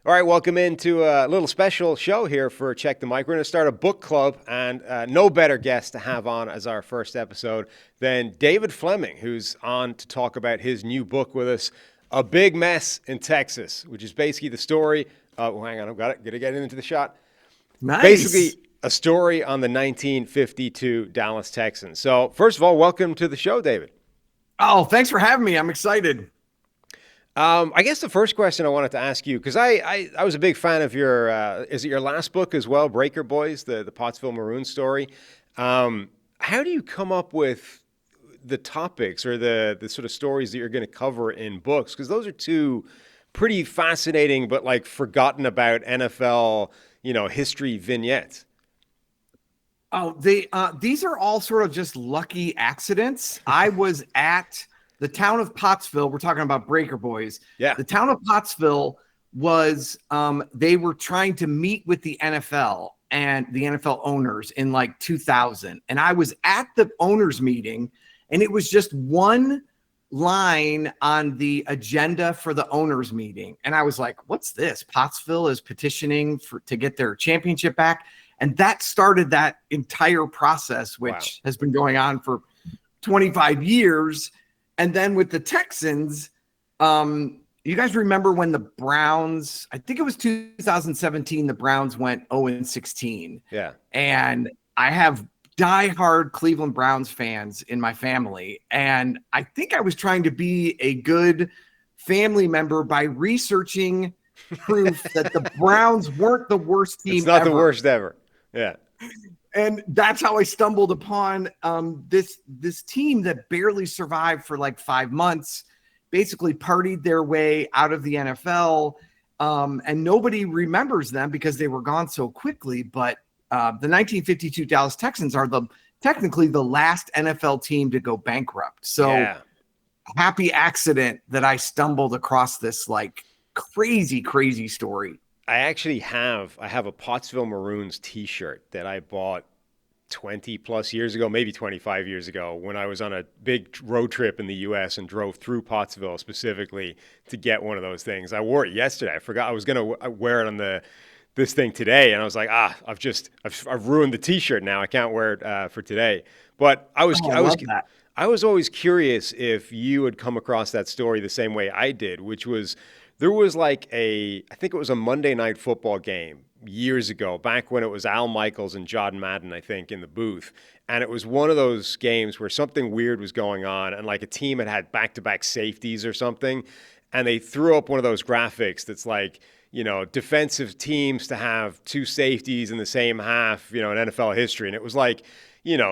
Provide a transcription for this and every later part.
All right, welcome into a little special show here for Check the Mic. We're going to start a book club, and no better guest to have on as our first episode than David Fleming, who's on to talk about his new book with us, A Big Mess in Texas, which is basically the story. Oh, hang on, I've got it. Going to get into the shot. Nice. Basically, a story on the 1952 Dallas Texans. So, first of all, welcome to the show, David. Oh, thanks for having me. I'm excited. I guess the first question I wanted to ask you, because I was a big fan of your, is it your last book as well, Breaker Boys, the Pottsville Maroon story? How do you come up with the topics or the sort of stories that you're going to cover in books? Because those are two pretty fascinating but like forgotten about NFL, history vignettes. These are all sort of just lucky accidents. I was at the town of Pottsville. We're talking about Breaker Boys. Yeah. The town of Pottsville was they were trying to meet with the NFL and the NFL owners in like 2000. And I was at the owners meeting, and it was just one line on the agenda for the owners meeting. And I was like, what's this? Pottsville is petitioning to get their championship back. And that started that entire process, which has been going on for 25 years. And then with the Texans, you guys remember when the Browns, I think it was 2017, the Browns went 0-16. Yeah. And I have diehard Cleveland Browns fans in my family. And I think I was trying to be a good family member by researching proof that the Browns weren't the worst team It's not ever. the worst ever. Yeah. And that's how I stumbled upon this team that barely survived for like 5 months, basically partied their way out of the NFL. And nobody remembers them because they were gone so quickly. But the 1952 Dallas Texans are technically the last NFL team to go bankrupt. So happy accident that I stumbled across this like crazy, crazy story. I have a Pottsville Maroons T-shirt that I bought 20 plus years ago, maybe 25 years ago, when I was on a big road trip in the U.S. and drove through Pottsville specifically to get one of those things. I wore it yesterday. I forgot I was going to wear it on this thing today, and I was like, I've ruined the T-shirt now. I can't wear it for today. But I was always curious if you had come across that story the same way I did, which was there was like I think it was a Monday Night Football game years ago, back when it was Al Michaels and John Madden, I think, in the booth. And it was one of those games where something weird was going on, and like a team had back-to-back safeties or something. And they threw up one of those graphics that's like, defensive teams to have two safeties in the same half, in NFL history. And it was like,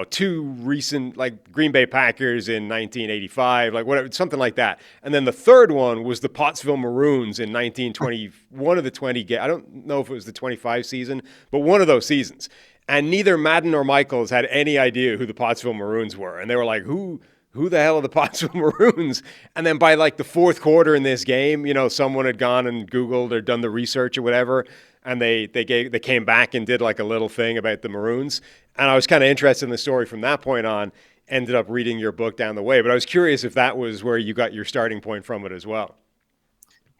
two recent, like Green Bay Packers in 1985, like whatever, something like that. And then the third one was the Pottsville Maroons in 1920, one of the 20, I don't know if it was the 25 season, but one of those seasons. And neither Madden nor Michaels had any idea who the Pottsville Maroons were. And they were like, who the hell are the Pottsville Maroons? And then by like the fourth quarter in this game, someone had gone and Googled or done the research or whatever, and they came back and did like a little thing about the Maroons. And I was kind of interested in the story from that point on, ended up reading your book down the way. But I was curious if that was where you got your starting point from it as well.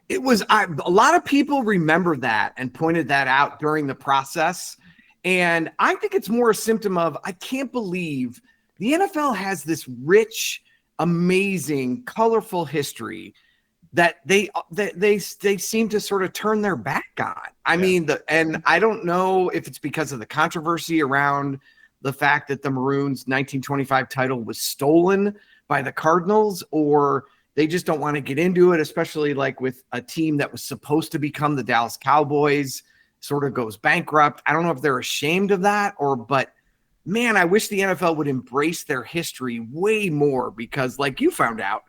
It was a lot of people remember that and pointed that out during the process. And I think it's more a symptom of, I can't believe the NFL has this rich, amazing, colorful history that they seem to sort of turn their back on. I mean, and I don't know if it's because of the controversy around the fact that the Maroons' 1925 title was stolen by the Cardinals, or they just don't want to get into it, especially like with a team that was supposed to become the Dallas Cowboys sort of goes bankrupt. I don't know if they're ashamed of that but man, I wish the NFL would embrace their history way more, because like you found out,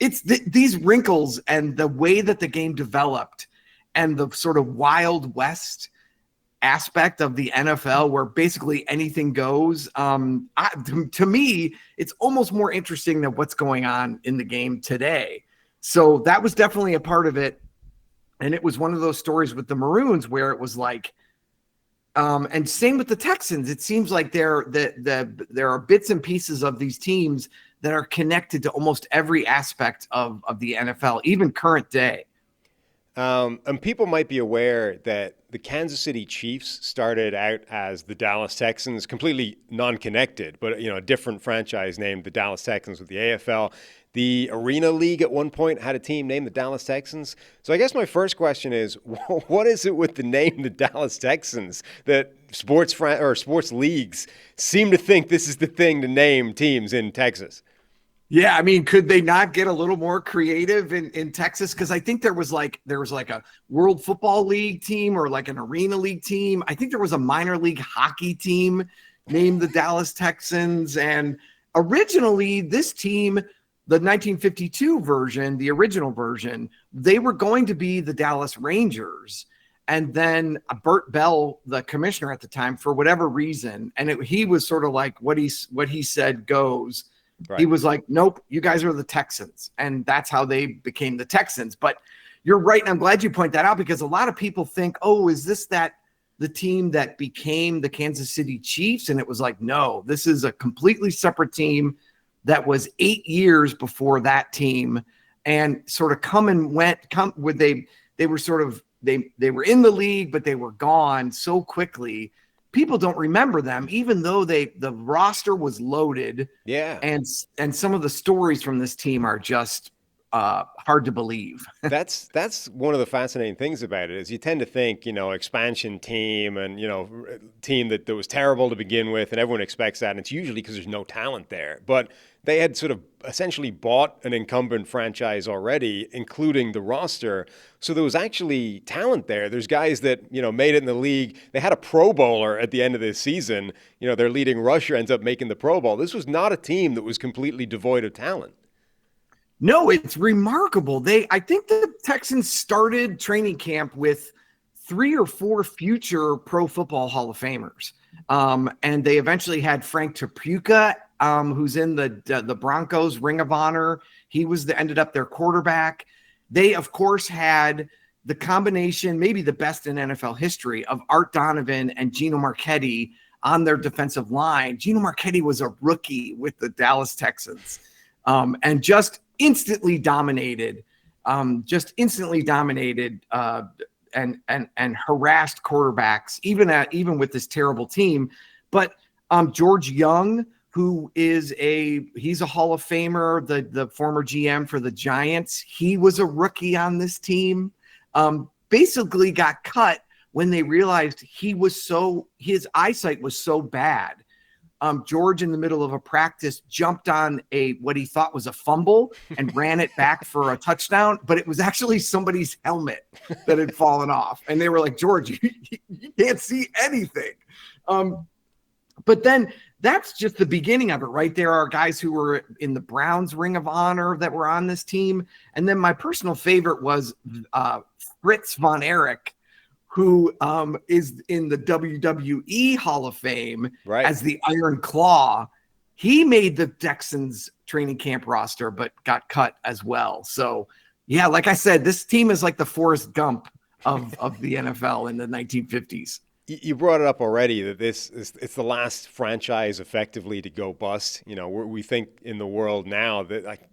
it's these wrinkles and the way that the game developed and the sort of Wild West aspect of the NFL where basically anything goes. To me, it's almost more interesting than what's going on in the game today. So that was definitely a part of it. And it was one of those stories with the Maroons where it was like, and same with the Texans. It seems like there are bits and pieces of these teams that are connected to almost every aspect of the NFL, even current day. And people might be aware that the Kansas City Chiefs started out as the Dallas Texans, completely non-connected, but a different franchise named the Dallas Texans with the AFL. The Arena League at one point had a team named the Dallas Texans. So I guess my first question is, what is it with the name the Dallas Texans that sports leagues seem to think this is the thing to name teams in Texas? Yeah, I mean, could they not get a little more creative in Texas? Because I think there was like a World Football League team or like an Arena League team. I think there was a minor league hockey team named the Dallas Texans. And originally, this team, the 1952 version, the original version, they were going to be the Dallas Rangers. And then Bert Bell, the commissioner at the time, for whatever reason, and he was sort of like what he said goes. Right. He was like, nope, you guys are the Texans. And that's how they became the Texans. But you're right. And I'm glad you point that out, because a lot of people think, oh, is this the team that became the Kansas City Chiefs? And it was like, no, this is a completely separate team that was 8 years before that team, and sort of they were in the league, but they were gone so quickly. People don't remember them, even though the roster was loaded. Yeah. And some of the stories from this team are just hard to believe. That's one of the fascinating things about it, is you tend to think, expansion team and, team that was terrible to begin with, and everyone expects that. And it's usually because there's no talent there. But they had sort of essentially bought an incumbent franchise already, including the roster. So there was actually talent there. There's guys that, made it in the league. They had a Pro Bowler at the end of this season. Their leading rusher ends up making the Pro Bowl. This was not a team that was completely devoid of talent. No, it's remarkable. I think the Texans started training camp with 3 or 4 future Pro Football Hall of Famers. And they eventually had Frank Tapuka, who's in the Broncos Ring of Honor. He ended up their quarterback. They, of course, had the combination, maybe the best in NFL history, of Art Donovan and Gino Marchetti on their defensive line. Gino Marchetti was a rookie with the Dallas Texans, and just instantly dominated and harassed quarterbacks, even with this terrible team. But George Young, he's a Hall of Famer, the former GM for the Giants. He was a rookie on this team. Basically got cut when they realized his eyesight was so bad. George, in the middle of a practice, jumped on what he thought was a fumble and ran it back for a touchdown, but it was actually somebody's helmet that had fallen off. And they were like, George, you can't see anything. But then that's just the beginning of it, right? There are guys who were in the Browns Ring of Honor that were on this team. And then my personal favorite was Fritz von Erich, who is in the WWE Hall of Fame, right, as the Iron Claw. He made the Texans training camp roster, but got cut as well. So, yeah, like I said, this team is like the Forrest Gump of the NFL in the 1950s. You brought it up already that it's the last franchise effectively to go bust. We think in the world now that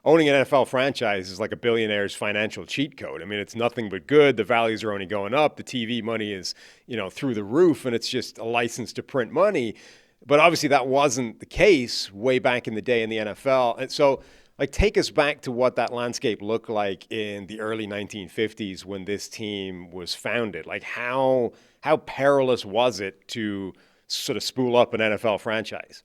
owning an NFL franchise is like a billionaire's financial cheat code. I mean, it's nothing but good. The values are only going up. The TV money is, through the roof, and it's just a license to print money. But obviously that wasn't the case way back in the day in the NFL. And so, take us back to what that landscape looked like in the early 1950s when this team was founded. How perilous was it to sort of spool up an NFL franchise?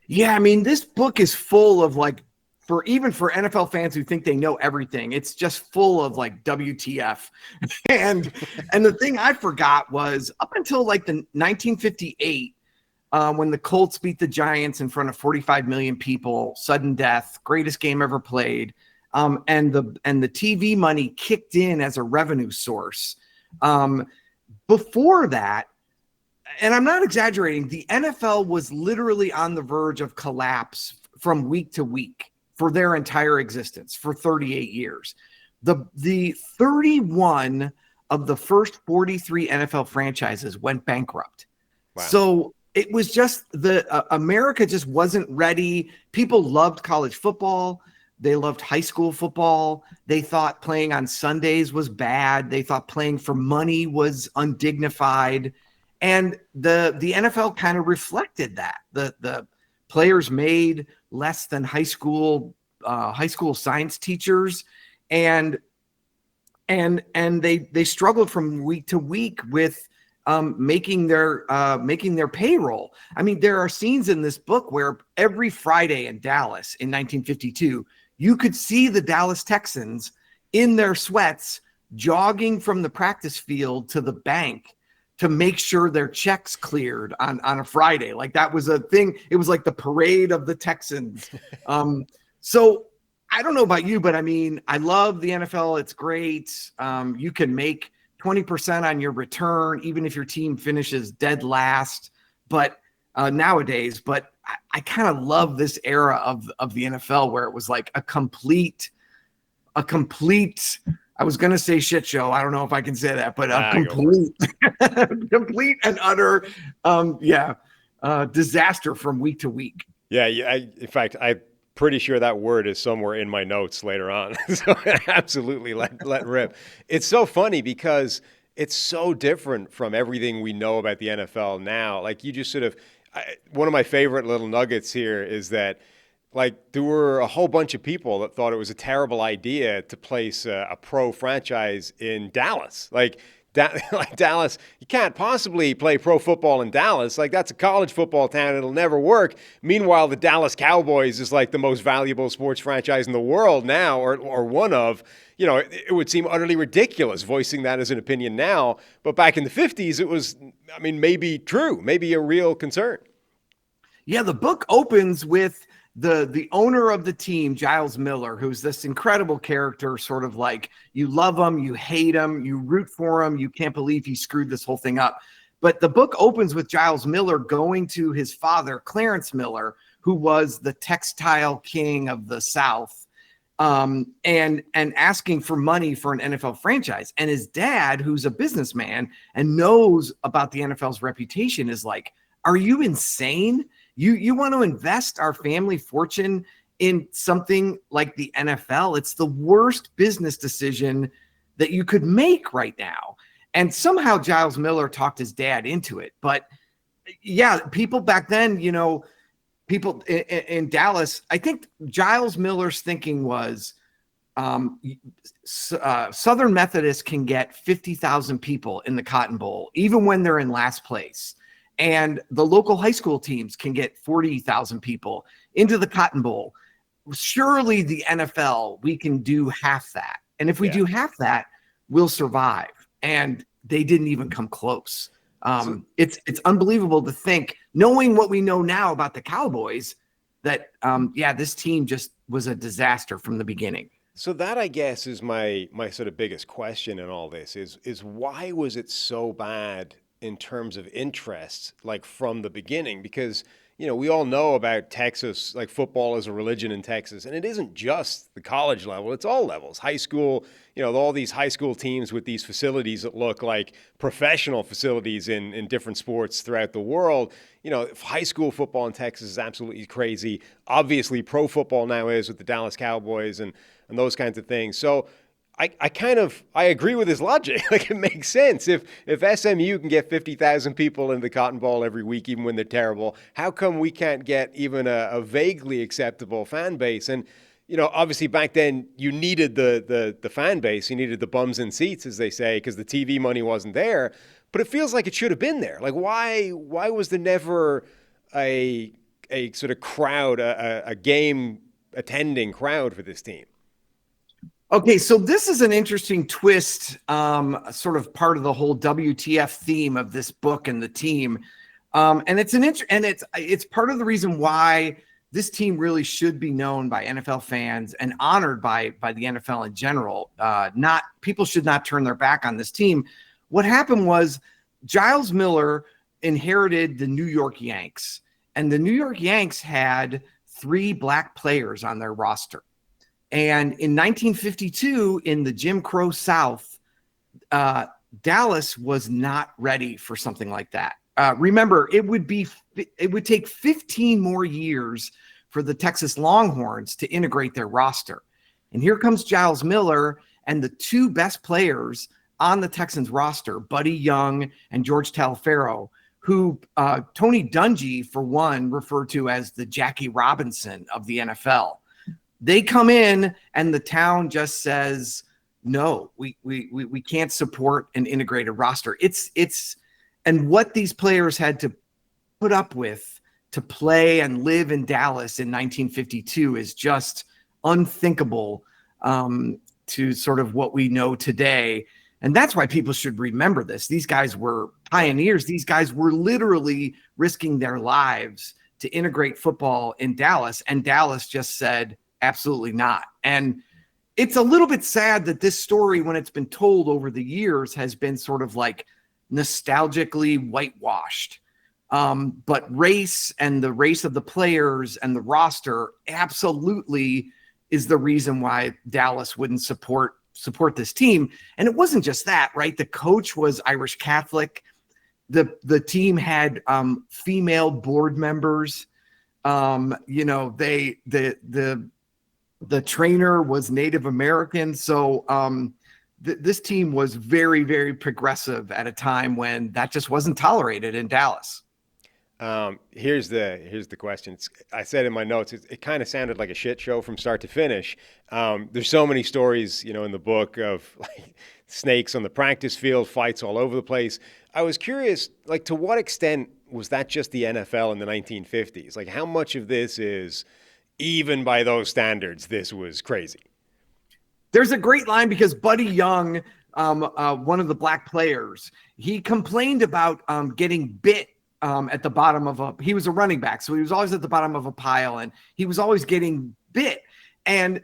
Yeah, I mean, this book is full of for NFL fans who think they know everything, it's just full of WTF. And the thing I forgot was up until the 1958, when the Colts beat the Giants in front of 45 million people, sudden death, greatest game ever played. And the TV money kicked in as a revenue source. Before that, and I'm not exaggerating, the NFL was literally on the verge of collapse from week to week for their entire existence for 38 years. The 31 of the first 43 NFL franchises went bankrupt. Wow. So it was just America just wasn't ready. People loved college football. They loved high school football. They thought playing on Sundays was bad. They thought playing for money was undignified. And the NFL kind of reflected that. The players made less than high school science teachers, and they struggled from week to week with making their payroll. I mean, there are scenes in this book where every Friday in Dallas in 1952, you could see the Dallas Texans in their sweats jogging from the practice field to the bank to make sure their checks cleared on a Friday. Like that was a thing. It was like the parade of the Texans. So I don't know about you, but I mean, I love the NFL. It's great. You can make 20% on your return, even if your team finishes dead last. But nowadays, I kind of love this era of the NFL where it was like a complete, I was going to say shit show. I don't know if I can say that, but a complete and utter, disaster from week to week. Yeah. In fact, I'm pretty sure that word is somewhere in my notes later on. So absolutely let rip. It's so funny because it's so different from everything we know about the NFL now. Like you just sort of, one of my favorite little nuggets here is that like there were a whole bunch of people that thought it was a terrible idea to place a pro franchise in Dallas. Like Dallas, you can't possibly play pro football in Dallas. Like that's a college football town. It'll never work. Meanwhile, the Dallas Cowboys is like the most valuable sports franchise in the world now, or one of. You know, it would seem utterly ridiculous voicing that as an opinion now. But back in the 50s, it was, I mean, maybe true, maybe a real concern. Yeah, the book opens with the owner of the team, Giles Miller, who's this incredible character, sort of like you love him, you hate him, you root for him, you can't believe he screwed this whole thing up. But the book opens with Giles Miller going to his father, Clarence Miller, who was the textile king of the South, and asking for money for an NFL franchise. And his dad, who's a businessman and knows about the NFL's reputation, is like, are you insane? You want to invest our family fortune in something like the NFL? It's the worst business decision that you could make right now. And somehow Giles Miller talked his dad into it. But yeah, people back then, you know, people in Dallas, I think Giles Miller's thinking was Southern Methodist can get 50,000 people in the Cotton Bowl, even when they're in last place. And the local high school teams can get 40,000 people into the Cotton Bowl. Surely the NFL, we can do half that. And if we do half that, we'll survive. And they didn't even come close. It's unbelievable to think, knowing what we know now about the Cowboys, that, this team just was a disaster from the beginning. So that, I guess, is my sort of biggest question in all this is why was it so bad in terms of interest, like from the beginning? Because, you know, we all know about Texas, like football is a religion in Texas, and it isn't just the college level, it's all levels. High school, you know, all these high school teams with these facilities that look like professional facilities in different sports throughout the world. You know, high school football in Texas is absolutely crazy. Obviously, pro football now is with the Dallas Cowboys and those kinds of things. So I agree with his logic. Like, it makes sense. If SMU can get 50,000 people in the Cotton Bowl every week, even when they're terrible, how come we can't get even a vaguely acceptable fan base? And, you know, obviously back then you needed the fan base. You needed the bums in seats, as they say, because the TV money wasn't there. But it feels like it should have been there. Like, why was there never a sort of crowd, a game attending crowd for this team? Okay, so this is an interesting twist, sort of part of the whole WTF theme of this book and the team, and it's part of the reason why this team really should be known by NFL fans and honored by the NFL in general. People should not turn their back on this team. What happened was Giles Miller inherited the New York Yanks, and the New York Yanks had 3 black players on their roster. And in 1952, in the Jim Crow South, Dallas was not ready for something like that. Remember, it would take 15 more years for the Texas Longhorns to integrate their roster. And here comes Giles Miller and the two best players on the Texans roster, Buddy Young and George Taliaferro, who Tony Dungy, for one, referred to as the Jackie Robinson of the NFL. They come in and the town just says, no, we can't support an integrated roster. And what these players had to put up with to play and live in Dallas in 1952 is just unthinkable to sort of what we know today. And that's why people should remember this. These guys were pioneers. These guys were literally risking their lives to integrate football in Dallas. And Dallas just said, absolutely not. And it's a little bit sad that this story, when it's been told over the years, has been sort of like nostalgically whitewashed. But race and the race of the players and the roster absolutely is the reason why Dallas wouldn't support this team. And it wasn't just that, right? The coach was Irish Catholic. The team had female board members. The trainer was Native American. So this team was very, very progressive at a time when that just wasn't tolerated in Dallas. Here's the question. I said in my notes, it kind of sounded like a shit show from start to finish. There's so many stories, in the book of like snakes on the practice field, fights all over the place. I was curious, like, to what extent was that just the NFL in the 1950s? Like, how much of this is, even by those standards, this was crazy? There's a great line because Buddy Young, one of the black players, he complained about getting bit at the bottom he was a running back. So he was always at the bottom of a pile and he was always getting bit. And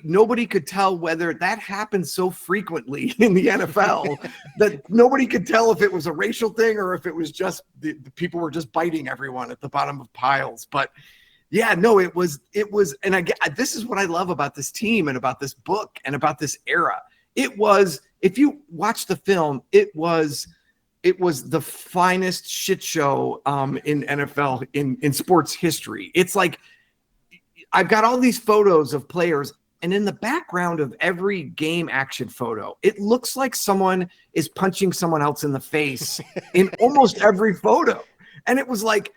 nobody could tell whether that happened so frequently in the NFL that nobody could tell if it was a racial thing or if it was just the people were just biting everyone at the bottom of piles. But yeah, no, it was, and this is what I love about this team and about this book and about this era. It was, if you watch the film, it was the finest shit show in NFL in sports history. It's like, I've got all these photos of players, and in the background of every game action photo, it looks like someone is punching someone else in the face in almost every photo. And it was like,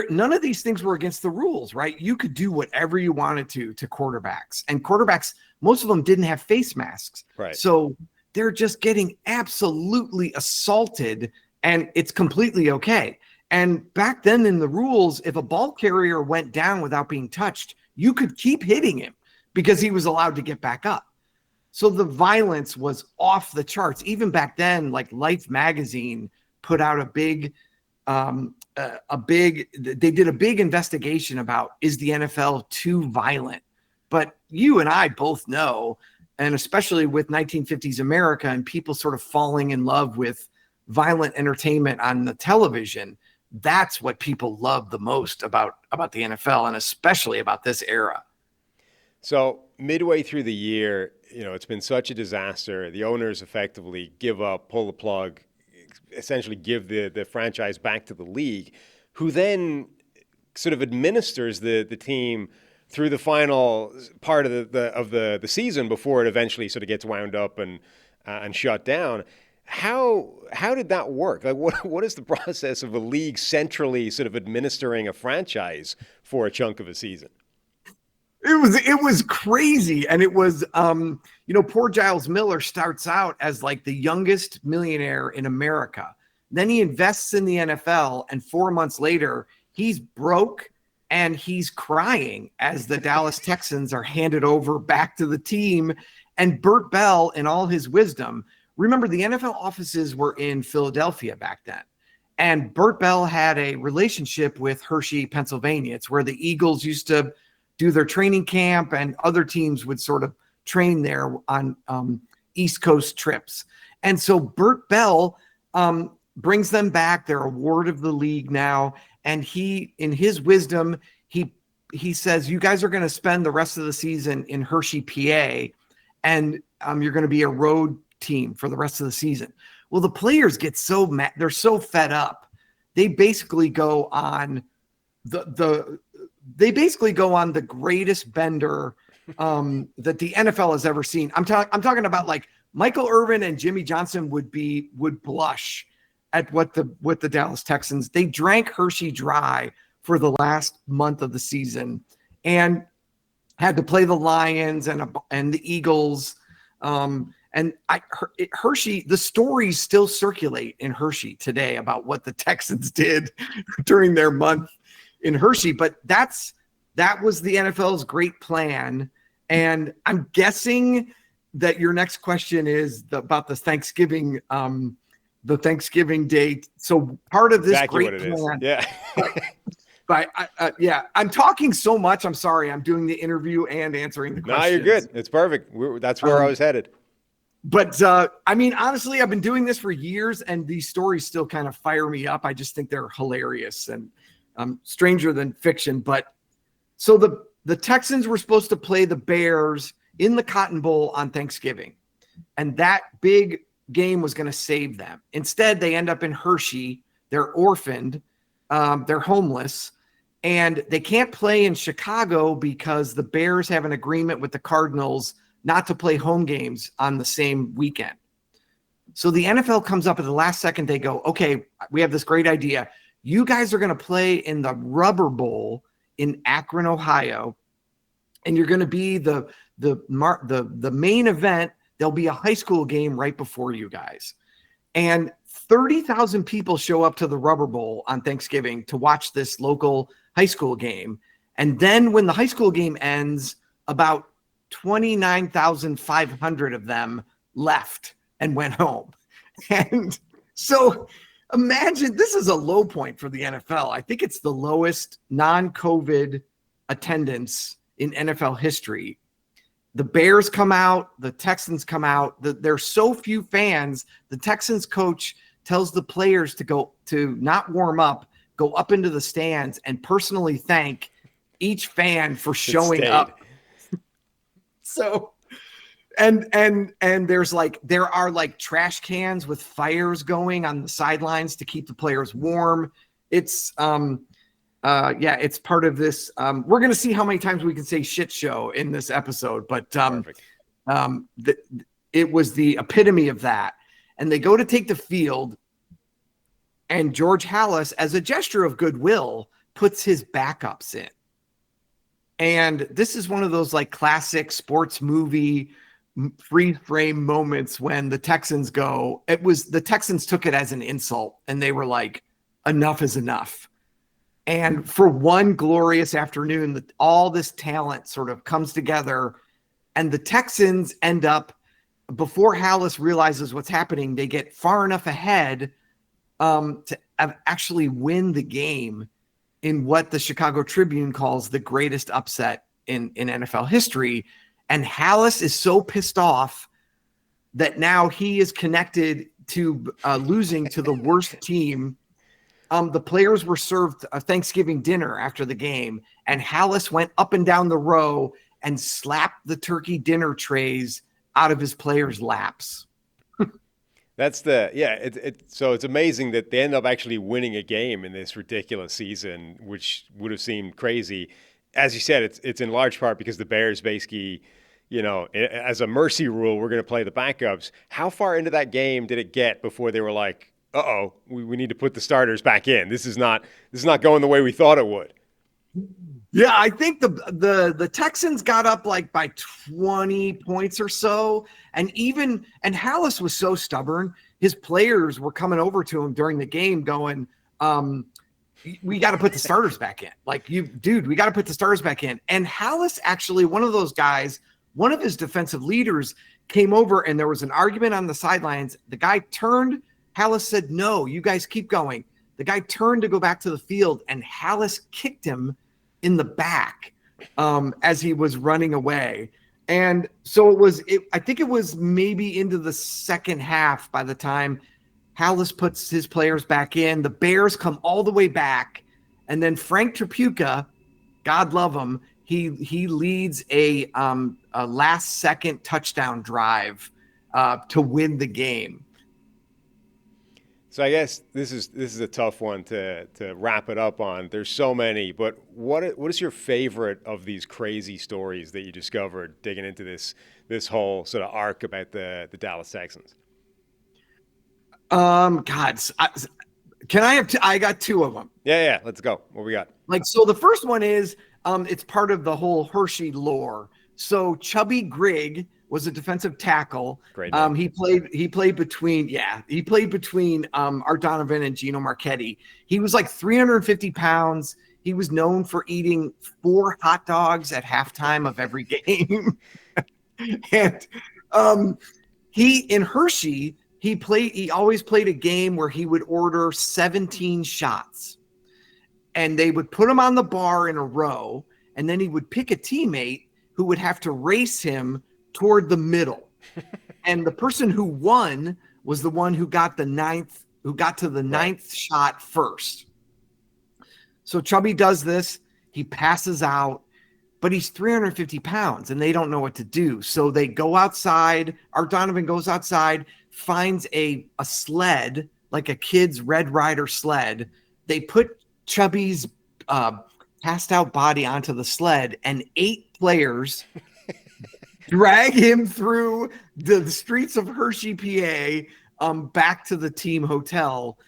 none of these things were against the rules, right? You could do whatever you wanted to quarterbacks, and quarterbacks, most of them didn't have face masks. Right. So they're just getting absolutely assaulted, and it's completely okay. And back then in the rules, if a ball carrier went down without being touched, you could keep hitting him because he was allowed to get back up. So the violence was off the charts. Even back then, like Life magazine put out they did a big investigation about, is the NFL too violent? But you and I both know, and especially with 1950s America and people sort of falling in love with violent entertainment on the television, that's what people love the most about the NFL, and especially about this era. So midway through the year, it's been such a disaster. The owners effectively give up, pull the plug, essentially give the franchise back to the league, who then sort of administers the team through the final part of the season before it eventually sort of gets wound up and shut down. How did that work? Like, what is the process of a league centrally sort of administering a franchise for a chunk of a season? It was crazy. And it was, poor Giles Miller starts out as like the youngest millionaire in America. Then he invests in the NFL, and 4 months later, he's broke and he's crying as the Dallas Texans are handed over back to the team. And Burt Bell, in all his wisdom, remember, the NFL offices were in Philadelphia back then. And Burt Bell had a relationship with Hershey, Pennsylvania. It's where the Eagles used to do their training camp, and other teams would sort of train there on East Coast trips. And so Burt Bell brings them back. They're a ward of the league now. And he, in his wisdom, he says, you guys are going to spend the rest of the season in Hershey, PA, and you're going to be a road team for the rest of the season. Well, the players get so mad. They're so fed up. They basically go on the they basically go on the greatest bender that the NFL has ever seen. I'm talking about like Michael Irvin and Jimmy Johnson would blush at what the Dallas Texans. They drank Hershey dry for the last month of the season and had to play the Lions and the Eagles. Hershey, the stories still circulate in Hershey today about what the Texans did during their month in Hershey. But that was the NFL's great plan. And I'm guessing that your next question is about the Thanksgiving Day. So part of this exactly great plan. Yeah. But I'm talking so much. I'm sorry. I'm doing the interview and answering the questions. No, you're good. It's perfect. That's where I was headed. But I mean, honestly, I've been doing this for years, and these stories still kind of fire me up. I just think they're hilarious and stranger than fiction. But so the Texans were supposed to play the Bears in the Cotton Bowl on Thanksgiving, and that big game was going to save them. Instead, they end up in Hershey. They're orphaned. They're homeless, and they can't play in Chicago because the Bears have an agreement with the Cardinals not to play home games on the same weekend. So the NFL comes up at the last second. They go, okay, we have this great idea. You guys are going to play in the Rubber Bowl in Akron, Ohio, and you're going to be the main event. There'll be a high school game right before you guys. And 30,000 people show up to the Rubber Bowl on Thanksgiving to watch this local high school game. And then when the high school game ends, about 29,500 of them left and went home. And so imagine, this is a low point for the NFL. I think it's the lowest non-COVID attendance in NFL history. The Bears come out, the Texans come out. There's so few fans. The Texans coach tells the players to not warm up, go up into the stands and personally thank each fan for showing up. So, and there are like trash cans with fires going on the sidelines to keep the players warm. It's it's part of this. We're going to see how many times we can say shit show in this episode, but it was the epitome of that. And they go to take the field, and George Halas, as a gesture of goodwill, puts his backups in. And this is one of those like classic sports movie free frame moments when the Texans the Texans took it as an insult, and they were like, enough is enough. And for one glorious afternoon, all this talent sort of comes together, and the Texans end up, before Halas realizes what's happening, they get far enough ahead to actually win the game in what the Chicago Tribune calls the greatest upset in NFL history. And Halas is so pissed off that now he is connected to losing to the worst team. The players were served a Thanksgiving dinner after the game, and Halas went up and down the row and slapped the turkey dinner trays out of his players' laps. So it's amazing that they end up actually winning a game in this ridiculous season, which would have seemed crazy. As you said, it's in large part because the Bears basically, as a mercy rule, we're going to play the backups. How far into that game did it get before they were like, uh-oh, we need to put the starters back in? This is not going the way we thought it would. Yeah, I think the Texans got up like by 20 points or so. And Halas was so stubborn. His players were coming over to him during the game going, we got to put the starters back in. Like, we got to put the starters back in. And Halas, actually, one of those guys, one of his defensive leaders came over, and there was an argument on the sidelines. The guy turned. Halas said, no, you guys keep going. The guy turned to go back to the field, and Halas kicked him in the back as he was running away. And so I think it was maybe into the second half by the time Halas puts his players back in. The Bears come all the way back, and then Frank Tripucka, God love him, he leads a last-second touchdown drive to win the game. So I guess this is a tough one to wrap it up on. There's so many, but what is your favorite of these crazy stories that you discovered digging into this whole sort of arc about the Dallas Texans? God, can I have? I got two of them. Yeah, let's go. What we got? Like, so the first one is, it's part of the whole Hershey lore. So Chubby Grigg was a defensive tackle. Great name. He played between Art Donovan and Gino Marchetti. He was like 350 pounds. He was known for eating 4 hot dogs at halftime of every game. And he in Hershey, he always played a game where he would order 17 shots. And they would put him on the bar in a row, and then he would pick a teammate who would have to race him toward the middle. And the person who won was the one who got to the ninth shot first. So Chubby does this, he passes out, but he's 350 pounds and they don't know what to do. So they go outside. Art Donovan goes outside, finds a sled, like a kid's Red Ryder sled. They put Chubby's passed out body onto the sled, and 8 players drag him through the streets of Hershey, PA, back to the team hotel,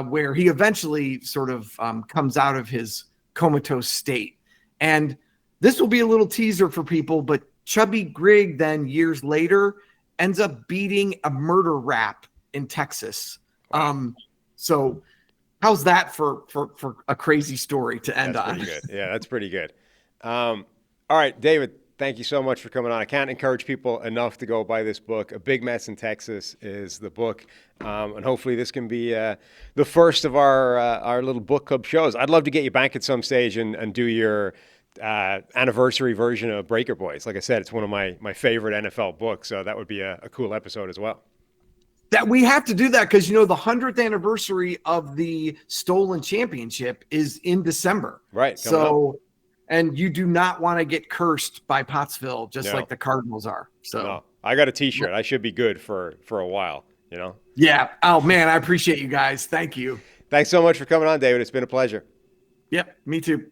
where he eventually sort of comes out of his comatose state. And this will be a little teaser for people, but Chubby Grigg then years later ends up beating a murder rap in Texas. So how's that for a crazy story to end That's on? pretty good. Yeah, that's pretty good. All right, David, thank you so much for coming on. I can't encourage people enough to go buy this book. A Big Mess in Texas is the book, and hopefully this can be the first of our little book club shows. I'd love to get you back at some stage and do your anniversary version of Breaker Boys. Like I said, it's one of my favorite NFL books, so that would be a cool episode as well. That we have to do that because, the 100th anniversary of the stolen championship is in December. Right. So, and you do not want to get cursed by Pottsville, just like the Cardinals are. So no. I got a t-shirt. I should be good for a while, Yeah. Oh man, I appreciate you guys. Thank you. Thanks so much for coming on, David. It's been a pleasure. Yep. Me too.